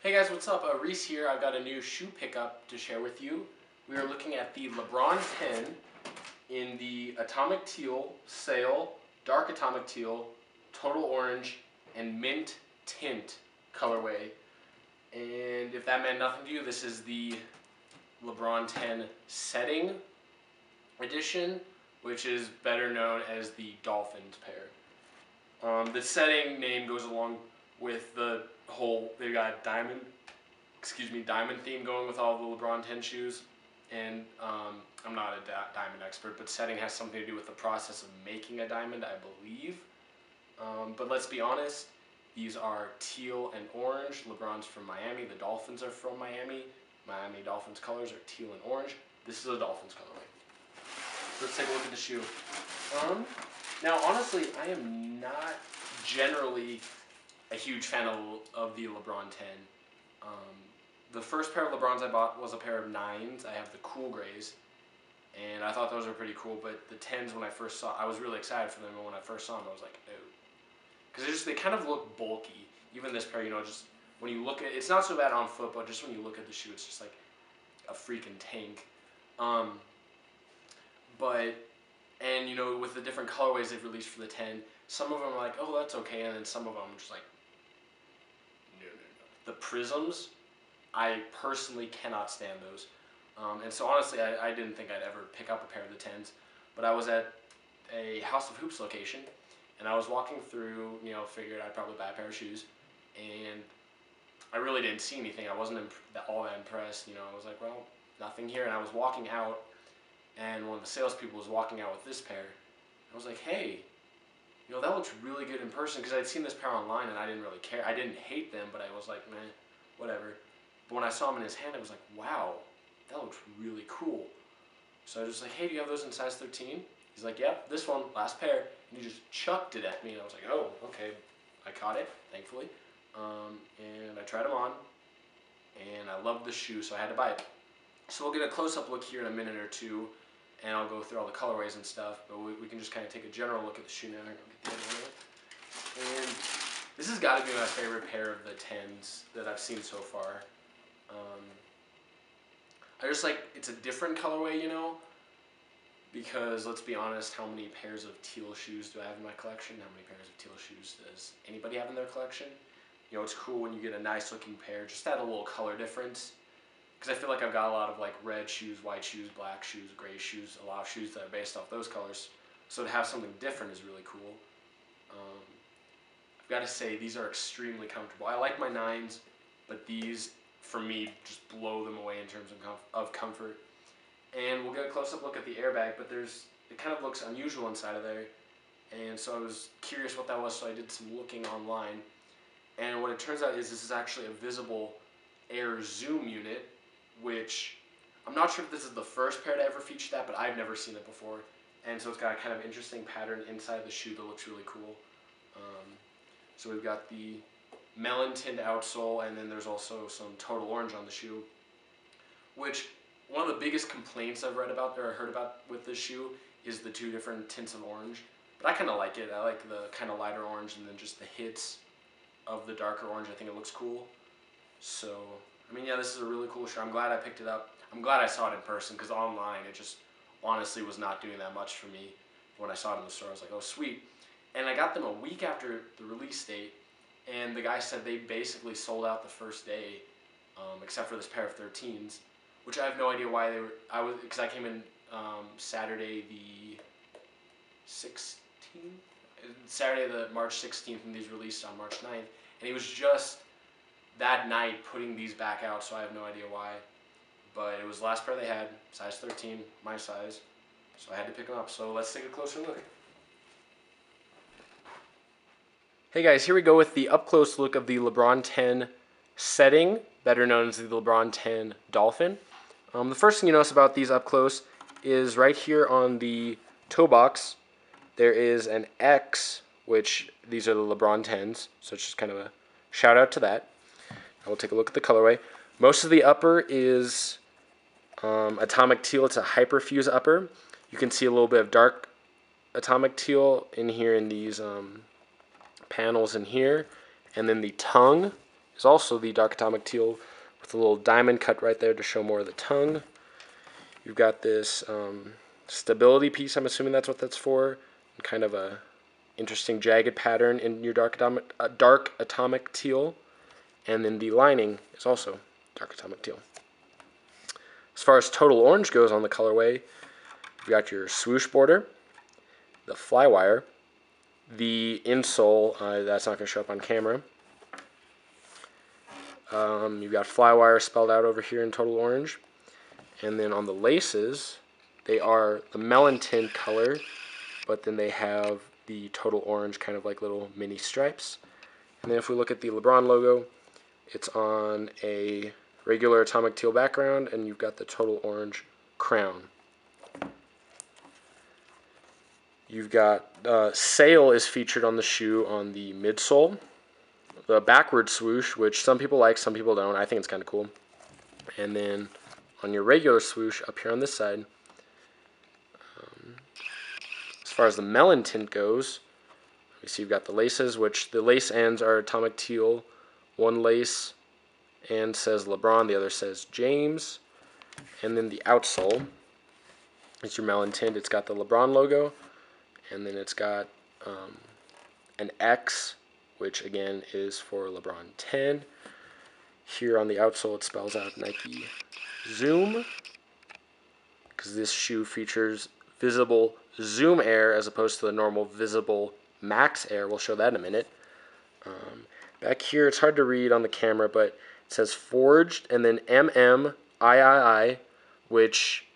Hey guys, what's up? Reese here. I've got a new shoe pickup to share with you. We are looking at the LeBron 10 in the Atomic Teal, Sail, Dark Atomic Teal, Total Orange, and Mint Tint colorway. And if that meant nothing to you, this is the LeBron 10 Setting Edition, which is better known as the Dolphins pair. The Setting name goes along with the whole, they've got diamond theme going with all the LeBron 10 shoes. And I'm not a diamond expert, but setting has something to do with the process of making a diamond, I believe. But let's be honest, these are teal and orange. LeBron's from Miami, the Dolphins are from Miami. Miami Dolphins colors are teal and orange. This is a Dolphins colorway. Let's take a look at the shoe. Now, honestly, I am not generally a huge fan of the LeBron 10. The first pair of LeBrons I bought was a pair of 9s. I have the cool grays, and I thought those were pretty cool, but the 10s, when I first saw, I was really excited for them, and when I first saw them, I was like, oh. Because they kind of look bulky. Even this pair, just when you look at it's not so bad on foot, but just when you look at the shoe, it's just like a freaking tank. With the different colorways they've released for the 10, some of them are like, oh, that's okay, and then some of them are just like, no. The prisms, I personally cannot stand those. And so honestly, I didn't think I'd ever pick up a pair of the 10s, but I was at a House of Hoops location, and I was walking through, figured I'd probably buy a pair of shoes, and I really didn't see anything. I wasn't all that impressed. I was like, well, nothing here, and I was walking out, and one of the salespeople was walking out with this pair. I was like, hey, that looks really good in person, because I'd seen this pair online, and I didn't really care. I didn't hate them, but I was like, meh, whatever. But when I saw them in his hand, I was like, wow, that looks really cool. So I was just like, hey, do you have those in size 13? He's like, yep, this one, last pair. And he just chucked it at me, and I was like, oh, okay. I caught it, thankfully. And I tried them on, and I loved the shoe, so I had to buy it. So we'll get a close-up look here in a minute or two, and I'll go through all the colorways and stuff, but we can just kind of take a general look at the shoe now. I'll get the other one out. And this has got to be my favorite pair of the 10s that I've seen so far. I just like, it's a different colorway, because let's be honest, how many pairs of teal shoes do I have in my collection? How many pairs of teal shoes does anybody have in their collection? It's cool when you get a nice looking pair, just add a little color difference. Because I feel like I've got a lot of like red shoes, white shoes, black shoes, gray shoes, a lot of shoes that are based off those colors. So to have something different is really cool. I've got to say, these are extremely comfortable. I like my 9s, but these, for me, just blow them away in terms of comfort. And we'll get a close-up look at the airbag, but it kind of looks unusual inside of there. And so I was curious what that was, so I did some looking online. And what it turns out is this is actually a visible air zoom unit, which I'm not sure if this is the first pair to ever feature that, but I've never seen it before. And so it's got a kind of interesting pattern inside the shoe that looks really cool. So we've got the melon tint outsole, and then there's also some total orange on the shoe, which one of the biggest complaints I've read about or heard about with this shoe is the 2 different tints of orange. But I kind of like it. I like the kind of lighter orange and then just the hits of the darker orange. I think it looks cool. So, yeah, this is a really cool shoe. I'm glad I picked it up. I'm glad I saw it in person, because online it just honestly was not doing that much for me. When I saw it in the store, I was like, oh, sweet. And I got them a week after the release date, and the guy said they basically sold out the first day, except for this pair of 13s, which I have no idea why they were. Because I came in Saturday the 16th, Saturday the March 16th, and these released on March 9th, and he was just that night putting these back out, so I have no idea why. But it was the last pair they had, size 13, my size, so I had to pick them up. So let's take a closer look. Hey guys, here we go with the up-close look of the LeBron 10 Setting, better known as the LeBron 10 Dolphin. The first thing you notice about these up close is right here on the toe box, there is an X, which these are the LeBron 10s, so it's just kind of a shout out to that. I will take a look at the colorway. Most of the upper is Atomic Teal. It's a hyperfuse upper. You can see a little bit of dark Atomic Teal in here in these panels in here. And then the tongue is also the dark atomic teal with a little diamond cut right there to show more of the tongue. You've got this stability piece, I'm assuming that's what that's for, and kind of a interesting jagged pattern in your dark atomic teal. And then the lining is also dark atomic teal. As far as total orange goes on the colorway, you've got your swoosh border, the flywire, the insole, that's not going to show up on camera. You've got flywire spelled out over here in total orange. And then on the laces, they are the melon tint color, but then they have the total orange kind of like little mini stripes. And then if we look at the LeBron logo, it's on a regular atomic teal background, and you've got the total orange crown. You've got sail is featured on the shoe on the midsole. The backward swoosh, which some people like, some people don't. I think it's kind of cool. And then on your regular swoosh up here on this side, as far as the melon tint goes, you see you've got the laces, which the lace ends are atomic teal. One lace end says LeBron, the other says James. And then the outsole is your melon tint. It's got the LeBron logo, and then it's got an X, which again is for LeBron 10. Here on the outsole it spells out Nike Zoom, because this shoe features visible Zoom Air as opposed to the normal visible Max Air. We'll show that in a minute. Back here, it's hard to read on the camera, but it says forged and then MMIII, which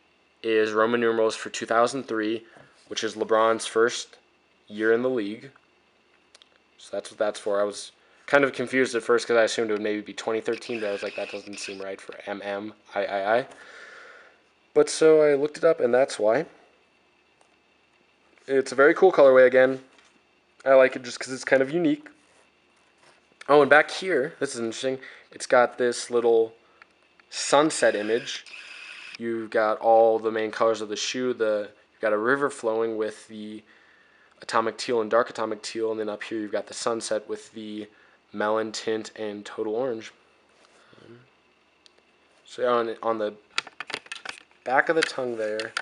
is Roman numerals for 2003, which is LeBron's first year in the league. So that's what that's for. I was kind of confused at first because I assumed it would maybe be 2013, but I was like, that doesn't seem right for MMIII. But so I looked it up, and that's why. It's a very cool colorway again. I like it just because it's kind of unique. Oh, and back here, this is interesting, it's got this little sunset image. You've got all the main colors of the shoe. You've got a river flowing with the atomic teal and dark atomic teal, and then up here you've got the sunset with the melon tint and total orange. So on the back of the tongue there,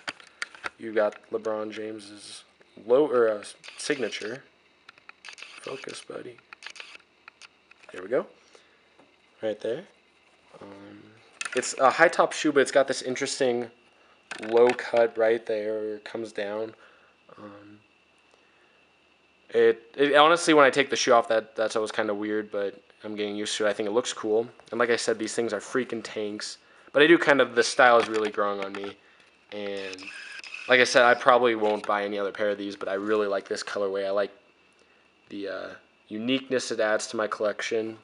you've got LeBron James's signature. Focus, buddy. There we go. Right there. It's a high top shoe, but it's got this interesting low cut right there. It comes down. It honestly, when I take the shoe off, that's always kind of weird, but I'm getting used to it. I think it looks cool. And like I said, these things are freaking tanks. But I do the style is really growing on me. And like I said, I probably won't buy any other pair of these, but I really like this colorway. I like the uniqueness it adds to my collection.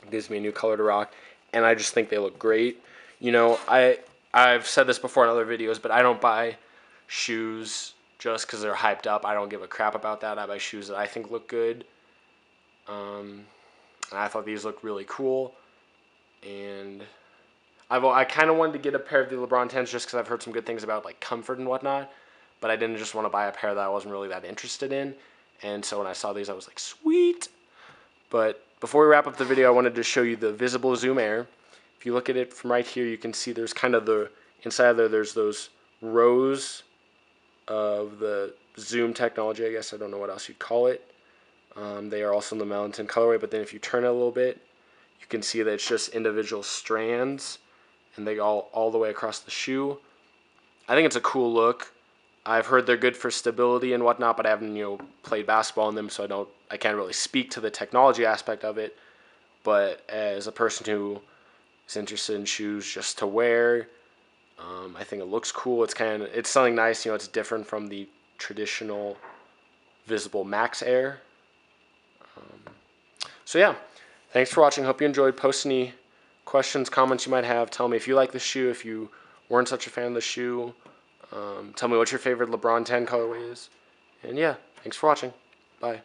It gives me a new color to rock, and I just think they look great. You know, I've said this before in other videos, but I don't buy shoes just because they're hyped up. I don't give a crap about that. I buy shoes that I think look good. And I thought these looked really cool, and I kind of wanted to get a pair of the LeBron 10s just because I've heard some good things about like comfort and whatnot, but I didn't just want to buy a pair that I wasn't really that interested in. And so when I saw these, I was like, sweet. But before we wrap up the video, I wanted to show you the visible Zoom Air. If you look at it from right here, you can see there's kind of inside there, there's those rows of the zoom technology, I guess. I don't know what else you'd call it. They are also in the melon tint colorway, but then if you turn it a little bit, you can see that it's just individual strands, and they go all the way across the shoe. I think it's a cool look. I've heard they're good for stability and whatnot, but I haven't, played basketball in them, so I can't really speak to the technology aspect of it. But as a person who is interested in shoes just to wear, I think it looks cool. It's something nice. It's different from the traditional visible Max Air. So yeah, thanks for watching. Hope you enjoyed. Post any questions, comments you might have. Tell me if you like the shoe, if you weren't such a fan of the shoe. Tell me what your favorite LeBron 10 colorway is. And yeah, thanks for watching. Bye.